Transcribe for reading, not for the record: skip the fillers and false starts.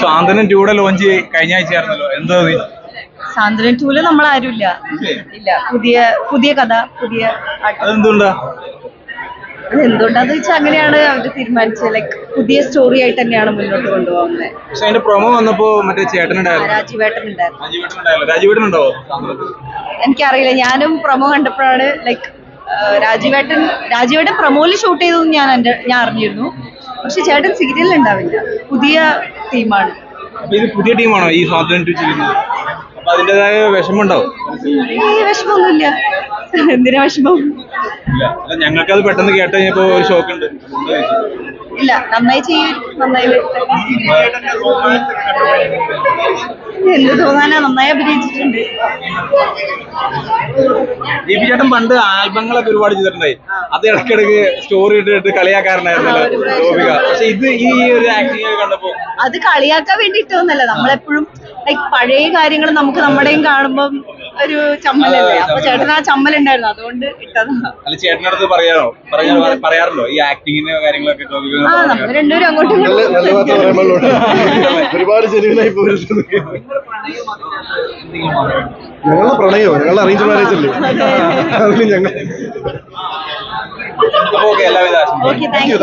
സാന്ത്വനം 2 launch കഴിഞ്ഞ ആഴ്ചയായിരുന്നല്ലോ, എന്താ സാന്ത്വനം 2 നമ്മൾ ആരുമില്ല. ഇല്ല, പുതിയ പുതിയ കഥ, പുതിയ അതെന്തുകൊണ്ടാ? അതെന്തുകൊണ്ടാന്ന് വെച്ചാൽ അങ്ങനെയാണ് അവര് തീരുമാനിച്ചത്. ലൈക്ക് പുതിയ സ്റ്റോറി ആയിട്ട് തന്നെയാണ് മുന്നോട്ട് കൊണ്ടുപോകുന്നത്. പക്ഷെ അതിന്റെ പ്രൊമോ വന്നപ്പോ മറ്റേ ചേട്ടനുണ്ടായിരുന്നു, രാജീവേട്ടൻ ഉണ്ടായിരുന്നു. രാജീവേട്ടനുണ്ടോ? എനിക്കറിയില്ല, ഞാനും പ്രൊമോ കണ്ടപ്പോഴാണ് ലൈക്ക് രാജീവേട്ടൻ പ്രൊമോയിൽ ഷൂട്ട് ചെയ്തതെന്ന് ഞാൻ അറിഞ്ഞിരുന്നു. പക്ഷെ ചേട്ടൻ സീരിയലിൽ ഉണ്ടാവില്ല, പുതിയ ടീമാണ്. അപ്പൊ ഇത് പുതിയ ടീമാണോ ഈ സാന്ത്വനം 2 ചെയ്യുന്നത്? അപ്പൊ അതിന്റേതായ വിഷമമുണ്ടാവും? വിഷമമൊന്നുമില്ല, എന്തിനാ വിഷമം? ഞങ്ങൾക്ക് അത് പെട്ടെന്ന് കേട്ട് കഴിഞ്ഞപ്പോ ഒരു ഷോക്ക് ഉണ്ട്. ഇല്ല, നന്നായി ചെയ്യും, നന്നായി എന്ത് തോന്നാനാ, നന്നായി അഭിനയിച്ചിട്ടുണ്ട്. ദീപി ചേട്ടൻ പണ്ട് ആൽബങ്ങളൊക്കെ ഒരുപാട് ചെയ്തിട്ടുണ്ടായി, അത് ഇടയ്ക്കിടയ്ക്ക് സ്റ്റോറി ഇട്ടിട്ട് കളിയാക്കാറുണ്ടായിരുന്നല്ലോ ഗോപിക. പക്ഷെ ഇത് ഈ ഒരു ആക്ടിങ് കണ്ടപ്പോ അത് കളിയാക്കാൻ വേണ്ടിയിട്ടൊന്നല്ല, നമ്മളെപ്പോഴും ലൈക് പഴയ കാര്യങ്ങൾ നമുക്ക് നമ്മുടെയും കാണുമ്പം ഒരു ചമ്മലല്ലേ. അപ്പൊ ചേട്ടൻ ആ ചമ്മലുണ്ടായിരുന്നു, അതുകൊണ്ട് ഇട്ടതാ. അല്ല, ചേട്ടനടുത്ത് പറയാറുണ്ടോ ഈ ആക്ടിങ്ങിന്റെ കാര്യങ്ങളൊക്കെ? നമ്മൾ രണ്ടുപേരും അങ്ങോട്ടും ഒരുപാട് ജനുവിനായി പോയിരുന്നു. ഞങ്ങളുടെ പ്രണയോ, ഞങ്ങളുടെ അറേഞ്ച് മാരേജ് അല്ലേ, അതിന് ഞങ്ങൾ എല്ലാവിധ ഓക്കെ, താങ്ക് യു.